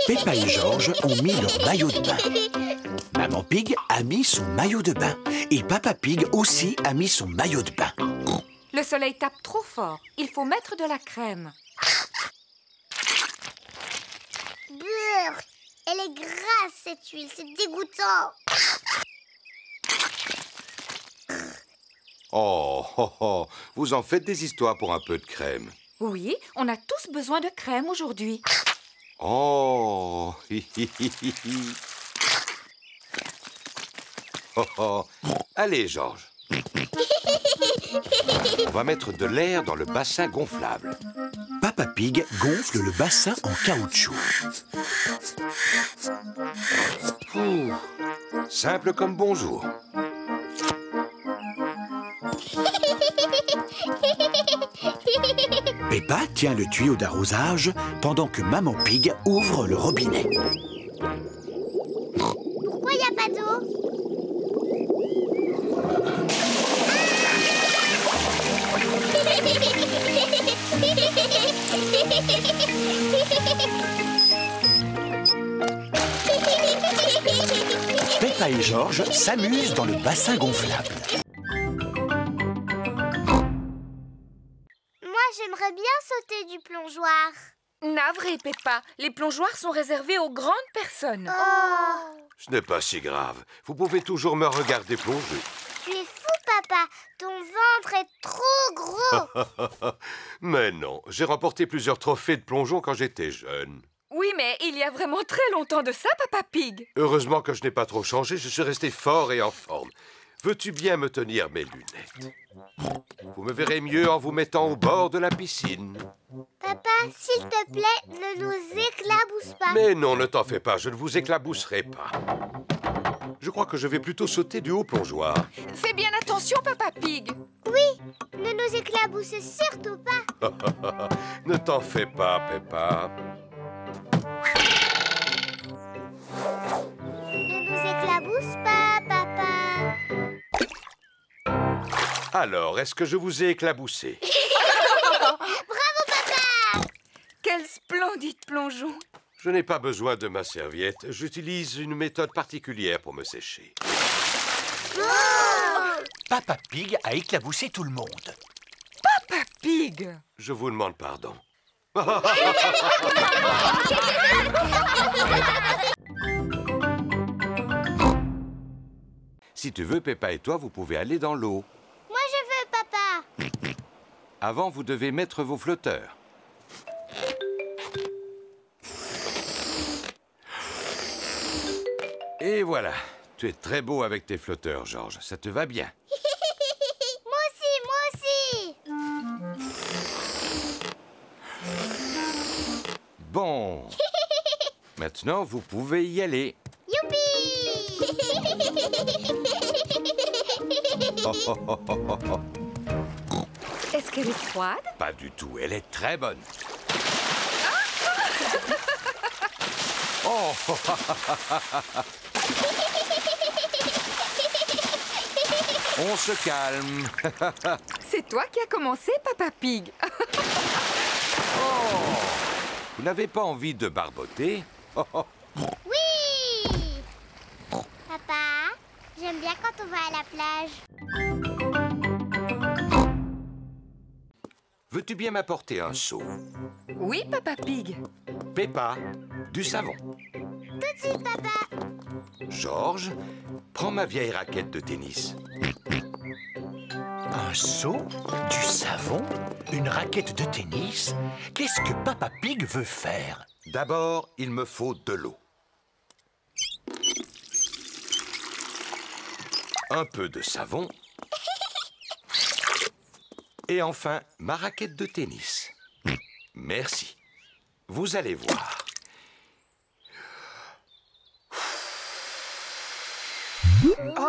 Peppa et Georges ont mis leur maillot de bain. Maman Pig a mis son maillot de bain. Et Papa Pig aussi a mis son maillot de bain. Le soleil tape trop fort. Il faut mettre de la crème. Brrr, elle est grasse cette huile, c'est dégoûtant. Oh, oh, oh, vous en faites des histoires pour un peu de crème. Oui, on a tous besoin de crème aujourd'hui. Oh, oh, oh. Allez, Georges. On va mettre de l'air dans le bassin gonflable. Papa Pig gonfle le bassin en caoutchouc. Ouh, simple comme bonjour. Peppa tient le tuyau d'arrosage pendant que Maman Pig ouvre le robinet. Pourquoi il n'y a pas d'eau? Peppa et Georges s'amusent dans le bassin gonflable. Moi, j'aimerais bien sauter du plongeoir. Navré, Peppa. Les plongeoires sont réservés aux grandes personnes. Oh. Ce n'est pas si grave. Vous pouvez toujours me regarder plonger. Tu es fou, papa. Ton ventre est trop gros. Mais non, j'ai remporté plusieurs trophées de plongeon quand j'étais jeune. Oui, mais il y a vraiment très longtemps de ça, Papa Pig. Heureusement que je n'ai pas trop changé, je suis resté fort et en forme. Veux-tu bien me tenir mes lunettes? Vous me verrez mieux en vous mettant au bord de la piscine. Papa, s'il te plaît, ne nous éclabousse pas. Mais non, ne t'en fais pas, je ne vous éclabousserai pas. Je crois que je vais plutôt sauter du haut plongeoir. Fais bien attention, Papa Pig. Oui, ne nous éclaboussez surtout pas. Ne t'en fais pas, Peppa. Ne nous éclabousse pas, papa. Alors, est-ce que je vous ai éclaboussé? Bravo, papa. Quel splendide plongeon. Je n'ai pas besoin de ma serviette. J'utilise une méthode particulière pour me sécher. Papa Pig a éclaboussé tout le monde. Papa Pig. Je vous demande pardon. Si tu veux, Peppa et toi, vous pouvez aller dans l'eau. Moi, je veux, papa. Avant, vous devez mettre vos flotteurs. Et voilà. Tu es très beau avec tes flotteurs, Georges. Ça te va bien. Moi aussi, moi aussi. Bon. Maintenant, vous pouvez y aller. Youpi. Oh, oh, oh, oh, oh, oh. Est-ce qu'elle est froide? Pas du tout. Elle est très bonne. Oh. On se calme. C'est toi qui as commencé, Papa Pig. Oh. Vous n'avez pas envie de barboter? Oh, oh. Oui. Papa, j'aime bien quand on va à la plage. Veux-tu bien m'apporter un seau? Oui, Papa Pig. Peppa, du savon. Tout de suite, papa. Georges, prends ma vieille raquette de tennis. Un seau, du savon, une raquette de tennis. Qu'est-ce que Papa Pig veut faire? D'abord, il me faut de l'eau. Un peu de savon. Et enfin, ma raquette de tennis. Merci. Vous allez voir. Wow.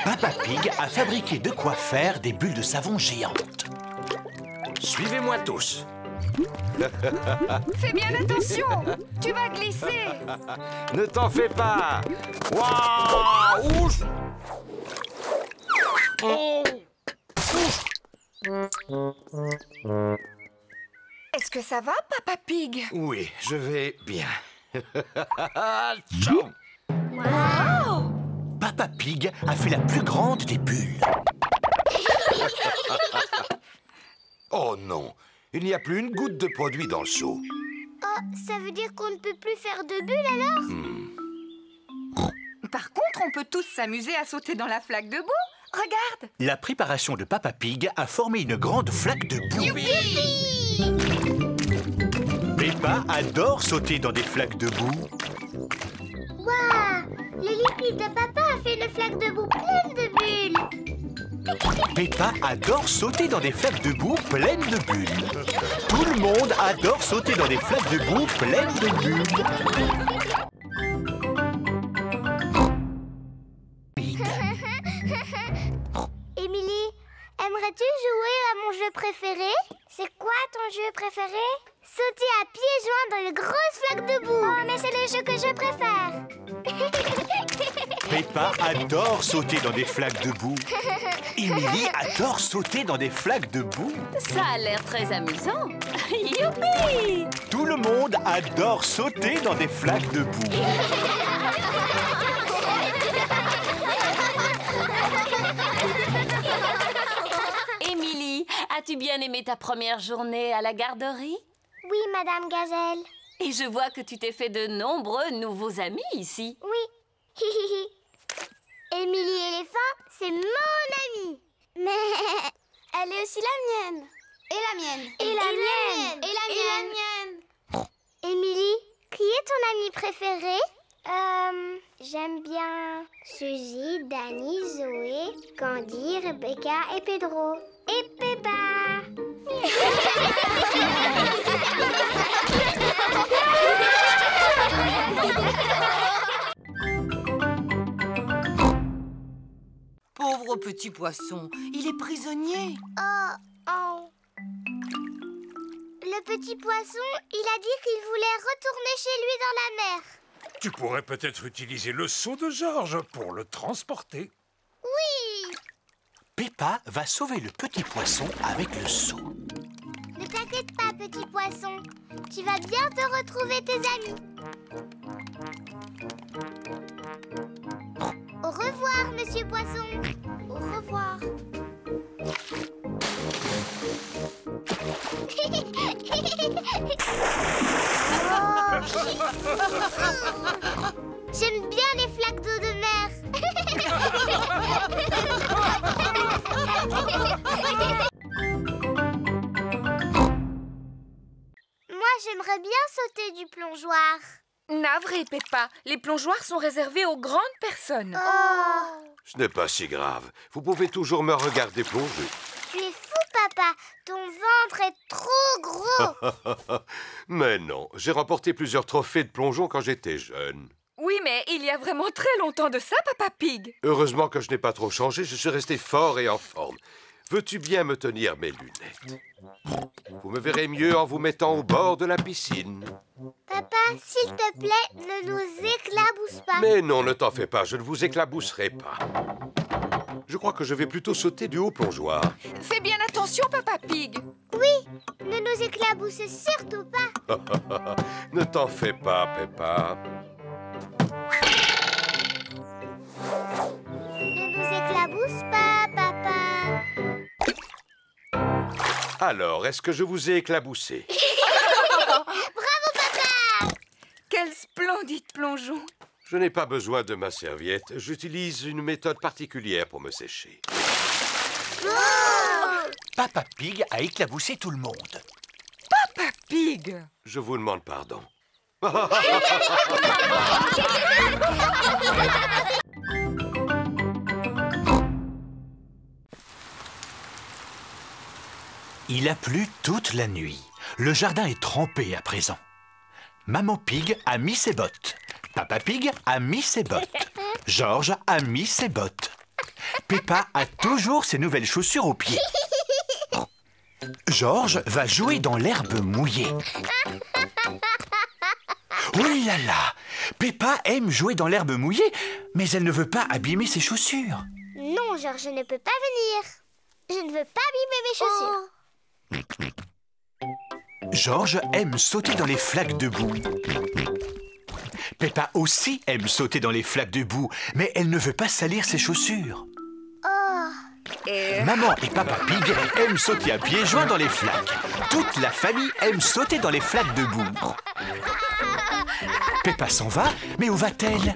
Papa Pig a fabriqué de quoi faire des bulles de savon géantes. Suivez-moi tous. Fais bien attention. Tu vas glisser. Ne t'en fais pas. Waouh! Ouf! Oh! Ouf! Est-ce que ça va, Papa Pig? Oui, je vais bien. Wow! Papa Pig a fait la plus grande des bulles. Oh non, il n'y a plus une goutte de produit dans le seau. Oh, ça veut dire qu'on ne peut plus faire de bulles alors? Par contre, on peut tous s'amuser à sauter dans la flaque de boue. Regarde! La préparation de Papa Pig a formé une grande flaque de boue. Youpi! Peppa adore sauter dans des flaques de boue. Waouh! Le liquide de papa a fait une flaque de boue pleine de bulles. Peppa adore sauter dans des flaques de boue pleines de bulles. Tout le monde adore sauter dans des flaques de boue pleines de bulles. Émilie, aimerais-tu jouer à mon jeu préféré? C'est quoi ton jeu préféré? Sauter à pieds joints dans une grosse flaque de boue. Oh, mais c'est le jeu que je préfère. Peppa adore sauter dans des flaques de boue. Emily adore sauter dans des flaques de boue. Ça a l'air très amusant. Youpi! Tout le monde adore sauter dans des flaques de boue. Émilie, as-tu bien aimé ta première journée à la garderie? Oui, Madame Gazelle. Et je vois que tu t'es fait de nombreux nouveaux amis ici. Oui. Émilie éléphant, c'est mon amie. Mais elle est aussi la mienne. Et la mienne. Et la mienne. Et la mienne. Émilie, qui est ton amie préférée? J'aime bien Suzy, Dani, Zoé, Candy, Rebecca et Pedro. Et Peppa. Pauvre petit poisson, il est prisonnier. Oh. Le petit poisson, il a dit qu'il voulait retourner chez lui dans la mer. Tu pourrais peut-être utiliser le seau de Georges pour le transporter. Oui. Peppa va sauver le petit poisson avec le seau. Ne t'inquiète pas, petit poisson. Tu vas bien te retrouver tes amis. Au revoir, monsieur poisson. Au revoir. J'aime bien les flaques d'eau de mer. Moi, j'aimerais bien sauter du plongeoir. Navré, Peppa. Les plongeoires sont réservés aux grandes personnes. Oh. Ce n'est pas si grave. Vous pouvez toujours me regarder plonger. Tu es fou, papa. Ton ventre est trop gros. Mais non, j'ai remporté plusieurs trophées de plongeon quand j'étais jeune. Oui, mais il y a vraiment très longtemps de ça, Papa Pig. Heureusement que je n'ai pas trop changé, je suis resté fort et en forme. Veux-tu bien me tenir mes lunettes? Vous me verrez mieux en vous mettant au bord de la piscine. Papa, s'il te plaît, ne nous éclabousse pas. Mais non, ne t'en fais pas, je ne vous éclabousserai pas. Je crois que je vais plutôt sauter du haut plongeoir. Fais bien attention, Papa Pig. Oui, ne nous éclabousse surtout pas. Ne t'en fais pas, Peppa. Ne nous éclabousse pas, papa. Alors, est-ce que je vous ai éclaboussé? Bravo, papa. Quel splendide plongeon. Je n'ai pas besoin de ma serviette. J'utilise une méthode particulière pour me sécher. Papa Pig a éclaboussé tout le monde. Papa Pig. Je vous demande pardon. Il a plu toute la nuit. Le jardin est trempé à présent. Maman Pig a mis ses bottes. Papa Pig a mis ses bottes. Georges a mis ses bottes. Peppa a toujours ses nouvelles chaussures aux pieds. Georges va jouer dans l'herbe mouillée. Oh là là! Peppa aime jouer dans l'herbe mouillée, mais elle ne veut pas abîmer ses chaussures. Non, Georges, je ne peux pas venir. Je ne veux pas abîmer mes chaussures. Georges aime sauter dans les flaques de boue. Peppa aussi aime sauter dans les flaques de boue, mais elle ne veut pas salir ses chaussures. Maman et Papa Pig aiment sauter à pieds joints dans les flaques. Toute la famille aime sauter dans les flaques de boue. Peppa s'en va, mais où va-t-elle?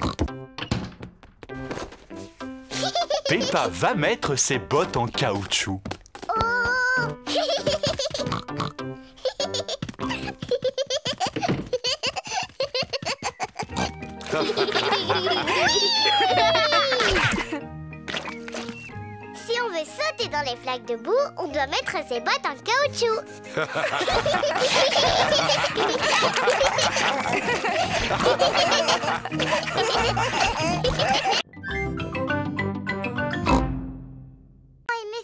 Peppa va mettre ses bottes en caoutchouc. Si on veut sauter dans les flaques de boue, on doit mettre ses bottes en caoutchouc.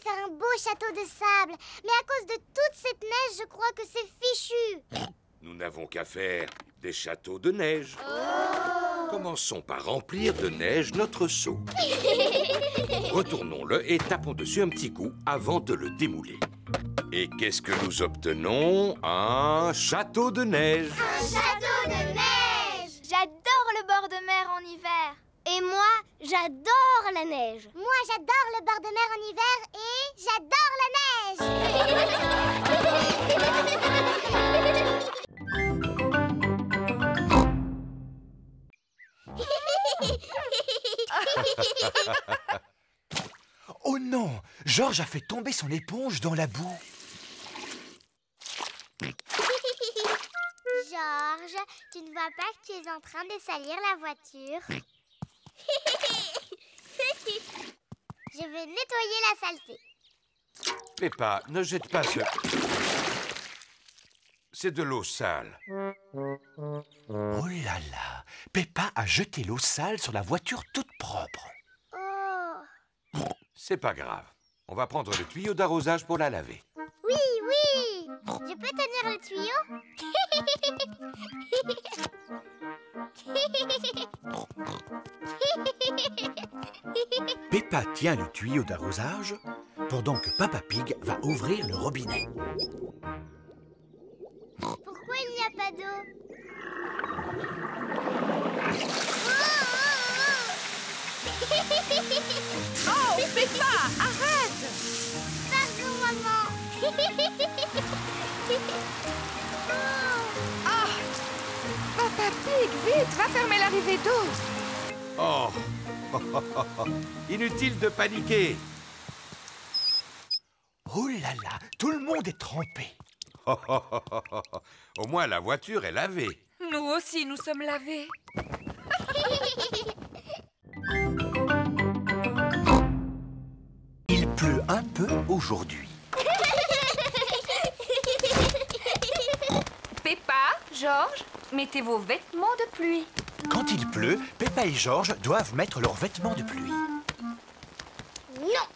Faire un beau château de sable, mais à cause de toute cette neige, je crois que c'est fichu. Nous n'avons qu'à faire des châteaux de neige. Commençons par remplir de neige notre seau. Retournons-le et tapons dessus un petit coup avant de le démouler. Et qu'est-ce que nous obtenons? Un château de neige. Un château de neige! J'adore le bord de mer en hiver. Et moi, j'adore la neige. Moi, j'adore le bord de mer en hiver et j'adore la neige. Oh non! Georges a fait tomber son éponge dans la boue. Georges, tu ne vois pas que tu es en train de salir la voiture? Je vais nettoyer la saleté. Peppa, ne jette pas ce... C'est de l'eau sale. Oh là là! Peppa a jeté l'eau sale sur la voiture toute propre. Oh! C'est pas grave. On va prendre le tuyau d'arrosage pour la laver. Oui, oui! Je peux tenir le tuyau? Peppa tient le tuyau d'arrosage pendant que Papa Pig va ouvrir le robinet. Pourquoi il n'y a pas d'eau? Oh, Peppa, arrête! Pardon, maman. Ah! Papa Pig, vite, va fermer l'arrivée d'eau. Oh! Inutile de paniquer. Oh là là! Tout le monde est trempé. Au moins, la voiture est lavée. Nous aussi, nous sommes lavés. Il pleut un peu aujourd'hui. Peppa, Georges, mettez vos vêtements de pluie. Quand il pleut, Peppa et Georges doivent mettre leurs vêtements de pluie. Non!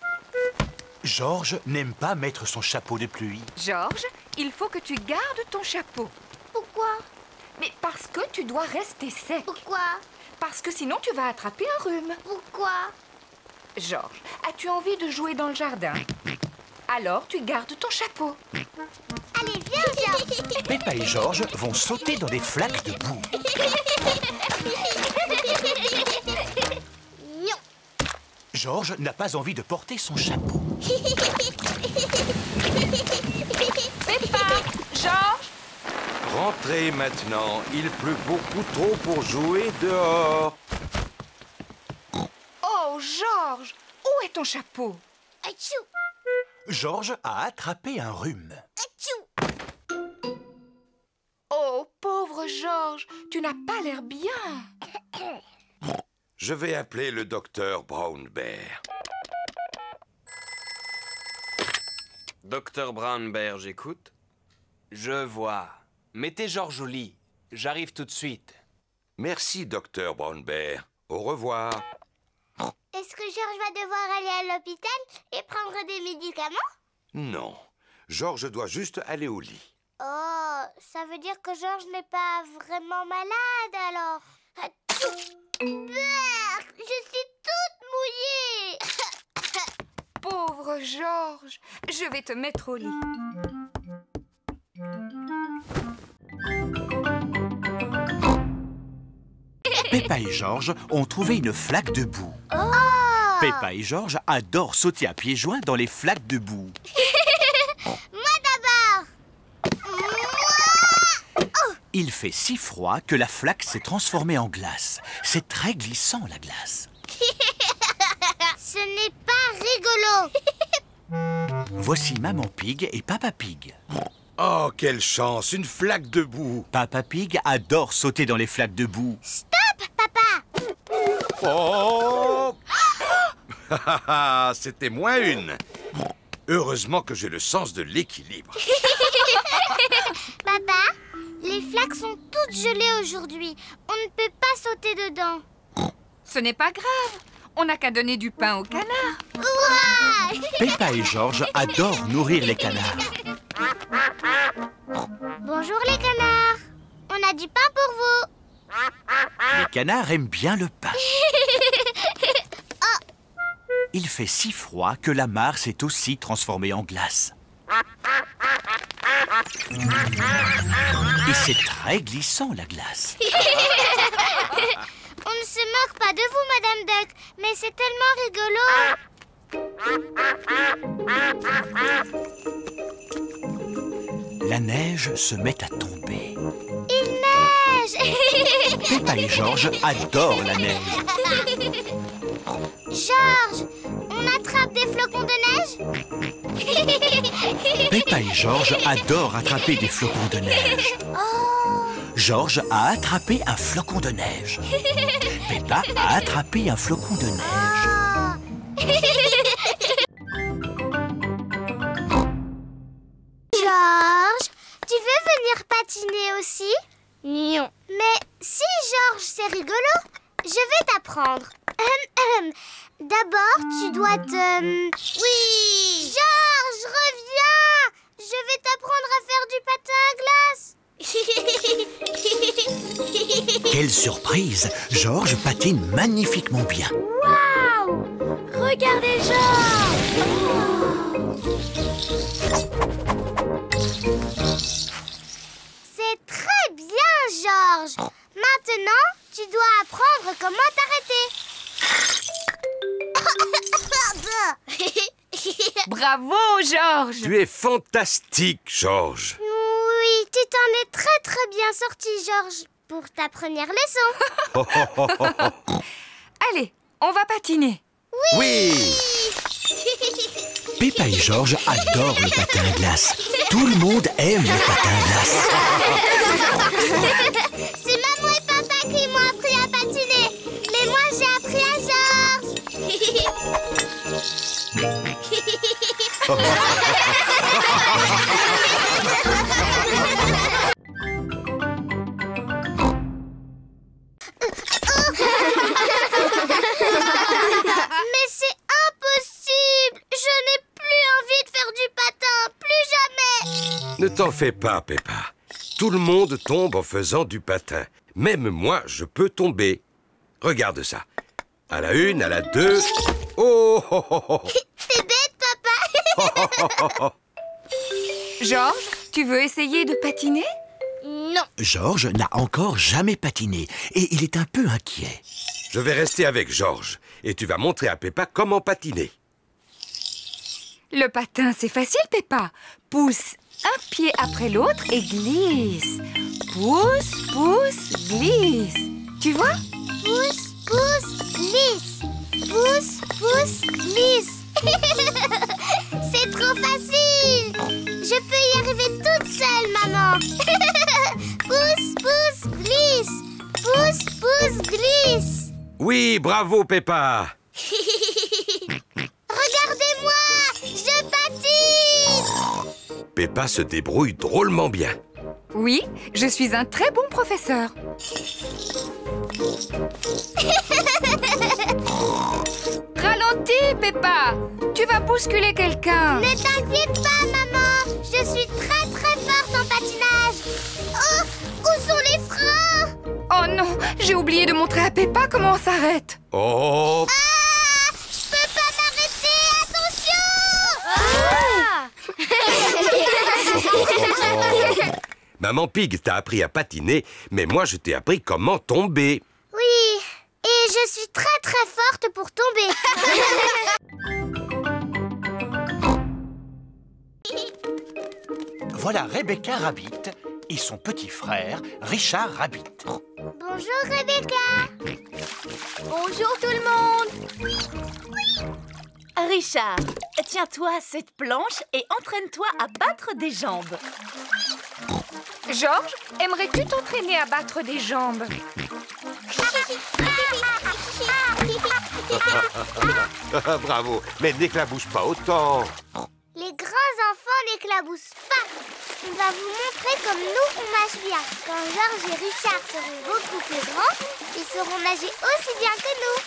Georges n'aime pas mettre son chapeau de pluie. Georges, il faut que tu gardes ton chapeau. Pourquoi? Mais parce que tu dois rester sec. Pourquoi? Parce que sinon tu vas attraper un rhume. Pourquoi? Georges, as-tu envie de jouer dans le jardin? Alors tu gardes ton chapeau. Allez, viens, Georges. Peppa et Georges vont sauter dans des flaques de boue. Non. Georges n'a pas envie de porter son chapeau. Peppa, Georges. Rentrez maintenant. Il pleut beaucoup trop pour jouer dehors. Oh, Georges, où est ton chapeau? Atchou! Georges a attrapé un rhume. Atchou! Oh, pauvre Georges, tu n'as pas l'air bien. Je vais appeler le docteur Brown Bear. Docteur Brown Bear, j'écoute. Je vois. Mettez Georges au lit. J'arrive tout de suite. Merci, docteur Brown Bear. Au revoir. Est-ce que Georges va devoir aller à l'hôpital et prendre des médicaments? Non. Georges doit juste aller au lit. Oh, ça veut dire que Georges n'est pas vraiment malade alors. Atchou! Berk, je suis toute mouillée. Pauvre Georges, je vais te mettre au lit. Peppa et Georges ont trouvé une flaque de boue. Oh! Peppa et Georges adorent sauter à pieds joints dans les flaques de boue. Moi d'abord! Il fait si froid que la flaque s'est transformée en glace. C'est très glissant, la glace. Ce n'est pas rigolo! Voici Maman Pig et Papa Pig. Oh, quelle chance, une flaque de boue. Papa Pig adore sauter dans les flaques de boue. Stop, papa! Oh! C'était moins une. Heureusement que j'ai le sens de l'équilibre. Papa, les flaques sont toutes gelées aujourd'hui. On ne peut pas sauter dedans. Ce n'est pas grave. On n'a qu'à donner du pain au canard. Ouah! Peppa et Georges adorent nourrir les canards. Bonjour les canards. On a du pain pour vous. Les canards aiment bien le pain. Il fait si froid que la mare s'est aussi transformée en glace. Et c'est très glissant, la glace. On ne se moque pas de vous, Madame Duck, mais c'est tellement rigolo. La neige se met à tomber. Il neige. Peppa et Georges adorent la neige. Georges, on attrape des flocons de neige? Peppa et Georges adorent attraper des flocons de neige. Georges a attrapé un flocon de neige. Peppa a attrapé un flocon de neige. Georges, tu veux venir patiner aussi? Non. Mais si, Georges, c'est rigolo. Je vais t'apprendre. D'abord, tu dois te... Oui! Georges, reviens! Je vais t'apprendre à faire du patin à glace. Quelle surprise! Georges patine magnifiquement bien. Waouh! Regardez Georges! C'est très bien, Georges. Maintenant, tu dois apprendre comment t'arrêter. Bravo, Georges! Tu es fantastique, Georges. Oui, tu t'en es très très bien sorti, Georges, pour ta première leçon. Allez, on va patiner. Oui! Peppa et Georges adorent le patin à glace. Tout le monde aime le patin à glace. C'est maman et papa qui m'ont appris à patiner. Mais moi, j'ai appris à Georges. Mais c'est impossible. Je n'ai plus envie de faire du patin. Plus jamais. Ne t'en fais pas, Peppa. Tout le monde tombe en faisant du patin. Même moi, je peux tomber. Regarde ça. À la une, à la deux... Oh, oh, oh, oh. T'es bête, papa. Georges, tu veux essayer de patiner? Non. Georges n'a encore jamais patiné et il est un peu inquiet. Je vais rester avec Georges et tu vas montrer à Peppa comment patiner. Le patin, c'est facile, Peppa. Pousse un pied après l'autre et glisse. Pousse, pousse, glisse. Tu vois? Pousse, pousse, glisse. Pousse, pousse, glisse. C'est trop facile. Je peux y arriver toute seule, maman. Pousse, pousse, glisse. Pousse, pousse, glisse. Oui, bravo, Peppa. Regardez-moi, je patine. Peppa se débrouille drôlement bien. Oui, je suis un très bon professeur. Ralentis, Peppa. Tu vas bousculer quelqu'un. Ne t'inquiète pas, maman. Je suis très très forte en patinage. Oh, où sont les freins? Oh non, j'ai oublié de montrer à Peppa comment on s'arrête. Oh, Ah, je peux pas m'arrêter. Attention. Maman Pig t'a appris à patiner, mais moi je t'ai appris comment tomber. Oui, Je suis très très forte pour tomber. Voilà Rebecca Rabbit et son petit frère Richard Rabbit. Bonjour Rebecca. Bonjour tout le monde. Richard, tiens-toi à cette planche et entraîne-toi à battre des jambes. Georges, aimerais-tu t'entraîner à battre des jambes? Bravo, mais n'éclabousse pas autant. Les grands enfants n'éclaboussent pas. On va vous montrer comme nous on nage bien. Quand Georges et Richard seront beaucoup plus grands, ils sauront nager aussi bien que nous.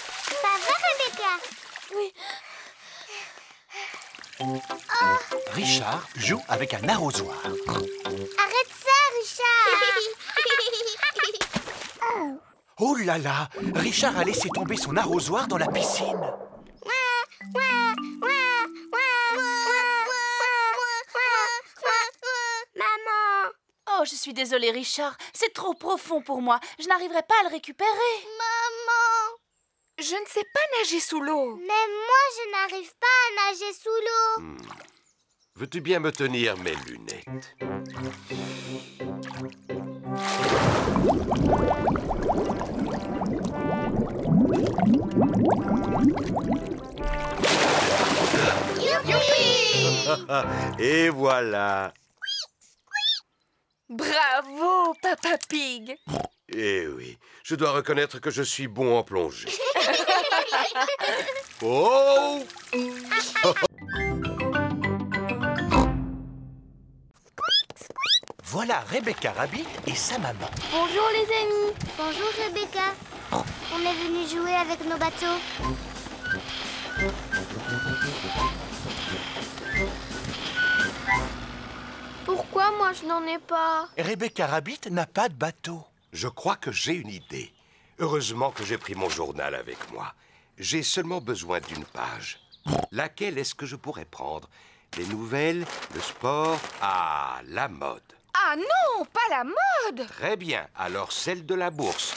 Ça va Rebecca? Oui. Richard joue avec un arrosoir. Arrête ça Richard. Oh là là, Richard a laissé tomber son arrosoir dans la piscine. Maman. Oh, je suis désolée, Richard. C'est trop profond pour moi. Je n'arriverai pas à le récupérer. Maman. Je ne sais pas nager sous l'eau. Même moi, je n'arrive pas à nager sous l'eau. Veux-tu bien me tenir mes lunettes? Et voilà. Bravo, Papa Pig. Eh oui, je dois reconnaître que je suis bon en plongée. Oh! Voilà Rebecca Rabbit et sa maman. Bonjour les amis. Bonjour Rebecca. On est venu jouer avec nos bateaux. Pourquoi moi je n'en ai pas? Rebecca Rabbit n'a pas de bateau. Je crois que j'ai une idée. Heureusement que j'ai pris mon journal avec moi. J'ai seulement besoin d'une page. Laquelle est-ce que je pourrais prendre? Les nouvelles, le sport, la mode. Ah non, pas la mode. Très bien, alors celle de la bourse.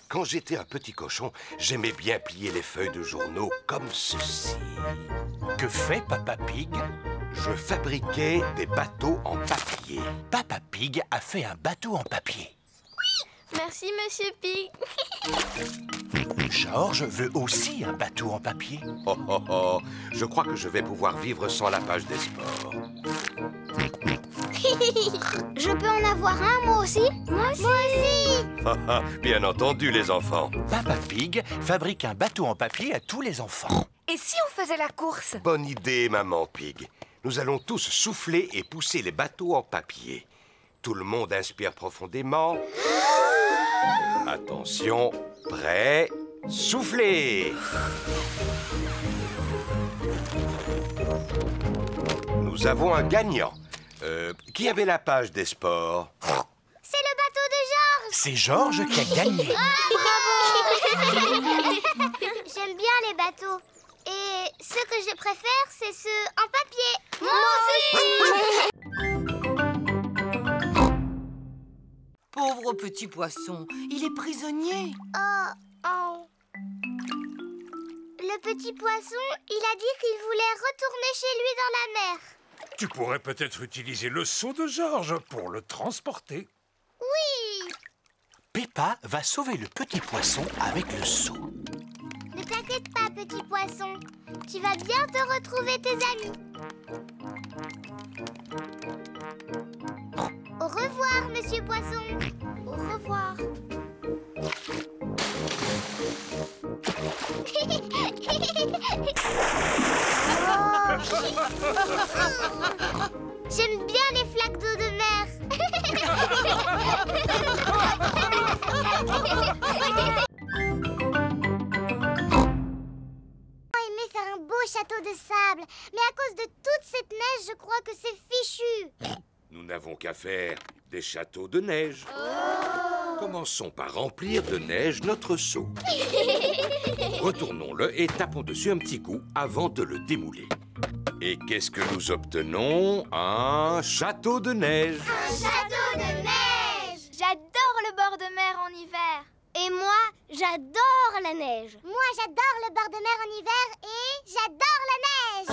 Quand j'étais un petit cochon, j'aimais bien plier les feuilles de journaux comme ceci. Que fait Papa Pig? Je fabriquais des bateaux en papier. Papa Pig a fait un bateau en papier. Merci Monsieur Pig. Georges veut aussi un bateau en papier. Oh oh oh, je crois que je vais pouvoir vivre sans la page des sports. Je peux en avoir un moi aussi? Moi aussi. Bien entendu les enfants. Papa Pig fabrique un bateau en papier à tous les enfants. Et si on faisait la course? Bonne idée, Maman Pig. Nous allons tous souffler et pousser les bateaux en papier. Tout le monde inspire profondément. Attention, prêt, soufflez. Nous avons un gagnant. Qui avait la page des sports? C'est le bateau de Georges. C'est Georges qui a gagné. Bravo. J'aime bien les bateaux. Et ceux que je préfère, c'est ceux en papier. Moi aussi. Pauvre petit poisson, il est prisonnier. Oh. Le petit poisson, il a dit qu'il voulait retourner chez lui dans la mer. Tu pourrais peut-être utiliser le seau de Georges pour le transporter. Oui. Peppa va sauver le petit poisson avec le seau. Ne t'inquiète pas, petit poisson. Tu vas bien te retrouver tes amis. Au revoir, monsieur poisson. Au revoir. J'aime bien les flaques d'eau de mer. J'aurais aimé faire un beau château de sable, mais à cause de toute cette neige, je crois que c'est fichu. Nous n'avons qu'à faire des châteaux de neige. Commençons par remplir de neige notre seau. Retournons-le et tapons dessus un petit coup avant de le démouler. Et qu'est-ce que nous obtenons? Un château de neige. Un château de neige. J'adore le bord de mer en hiver. Et moi, j'adore la neige. Moi, j'adore le bord de mer en hiver et j'adore la neige.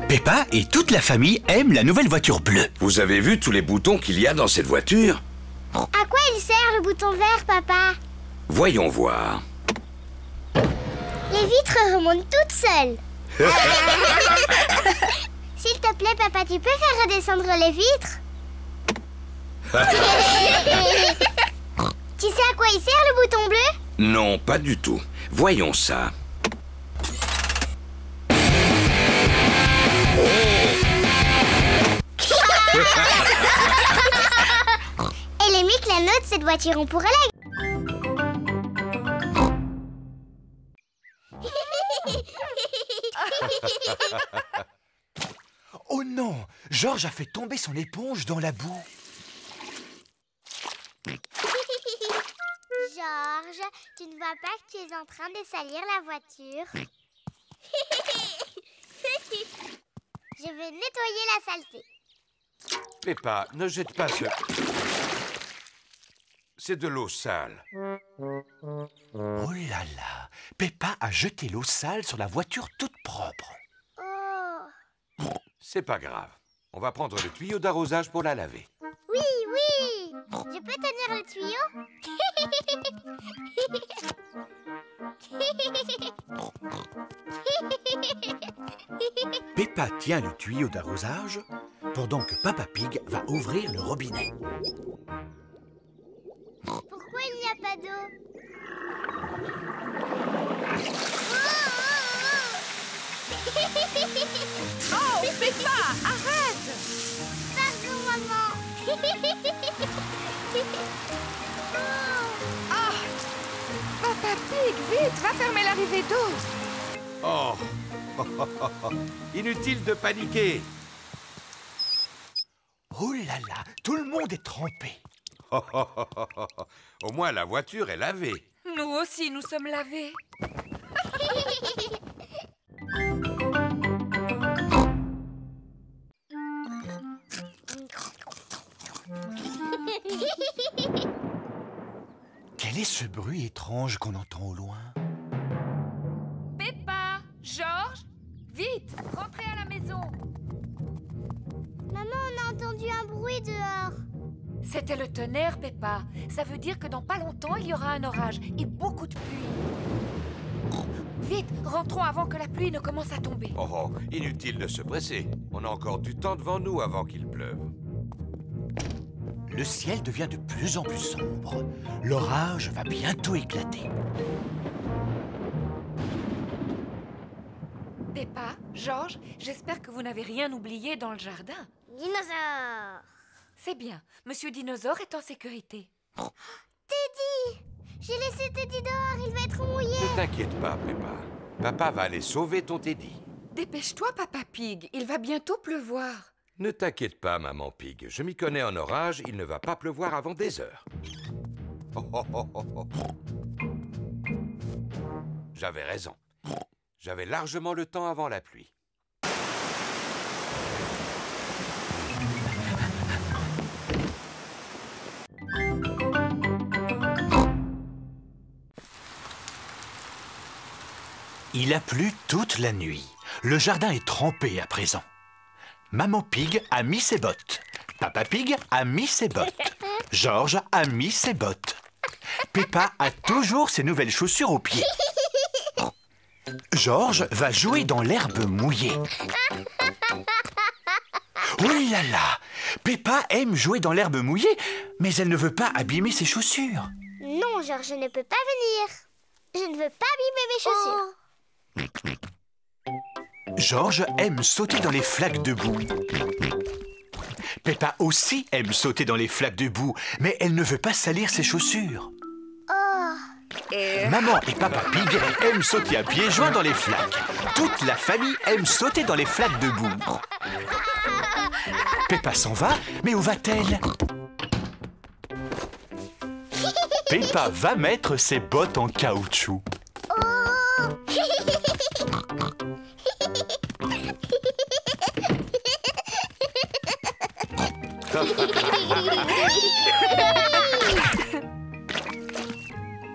Peppa et toute la famille aiment la nouvelle voiture bleue. Vous avez vu tous les boutons qu'il y a dans cette voiture? À quoi il sert le bouton vert, papa? Voyons voir. Les vitres remontent toutes seules. S'il te plaît, papa, tu peux faire redescendre les vitres? Tu sais à quoi il sert le bouton bleu? Non, pas du tout. Voyons ça. Elle est mieux que la nôtre, cette voiture, on pourrait la... Oh non! Georges a fait tomber son éponge dans la boue. Georges, tu ne vois pas que tu es en train de salir la voiture? Je veux nettoyer la saleté. Peppa, ne jette pas ce... C'est de l'eau sale. Oh là là! Peppa a jeté l'eau sale sur la voiture toute propre. Oh! C'est pas grave. On va prendre le tuyau d'arrosage pour la laver. Oui, oui! Je peux tenir le tuyau? Peppa tient le tuyau d'arrosage pendant que Papa Pig va ouvrir le robinet. Pourquoi il n'y a pas d'eau? Oh, Peppa, arrête! Pardon, maman. Ah! Papa Pig, vite, va fermer l'arrivée d'eau. Oh! Inutile de paniquer. Oh là là! Tout le monde est trempé. Au moins, la voiture est lavée. Nous aussi, nous sommes lavés. Quel est ce bruit étrange qu'on entend au loin? Peppa, Georges, vite, rentrez à la maison. Maman, on a entendu un bruit dehors. C'était le tonnerre, Peppa. Ça veut dire que dans pas longtemps, il y aura un orage et beaucoup de pluie. Vite, rentrons avant que la pluie ne commence à tomber. Oh, inutile de se presser. On a encore du temps devant nous avant qu'il pleuve. Le ciel devient de plus en plus sombre. L'orage va bientôt éclater. Peppa, Georges, j'espère que vous n'avez rien oublié dans le jardin. Dinosaure. C'est bien. Monsieur Dinosaure est en sécurité. Teddy! J'ai laissé Teddy dehors, il va être mouillé. Ne t'inquiète pas, Peppa. Papa va aller sauver ton Teddy. Dépêche-toi, Papa Pig. Il va bientôt pleuvoir. Ne t'inquiète pas, Maman Pig. Je m'y connais en orage, il ne va pas pleuvoir avant des heures. J'avais raison. J'avais largement le temps avant la pluie. Il a plu toute la nuit. Le jardin est trempé à présent. Maman Pig a mis ses bottes. Papa Pig a mis ses bottes. Georges a mis ses bottes. Peppa a toujours ses nouvelles chaussures aux pieds. Georges va jouer dans l'herbe mouillée. Oh là là! Peppa aime jouer dans l'herbe mouillée, mais elle ne veut pas abîmer ses chaussures. Non, Georges, je ne peux pas venir. Je ne veux pas abîmer mes chaussures. Georges aime sauter dans les flaques de boue. Peppa aussi aime sauter dans les flaques de boue, mais elle ne veut pas salir ses chaussures. Maman et Papa Pig aiment sauter à pieds joints dans les flaques. Toute la famille aime sauter dans les flaques de boue. Peppa s'en va, mais où va-t-elle? Peppa va mettre ses bottes en caoutchouc.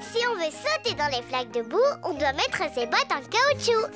Si on veut sauter dans les flaques de boue, on doit mettre ses bottes en caoutchouc.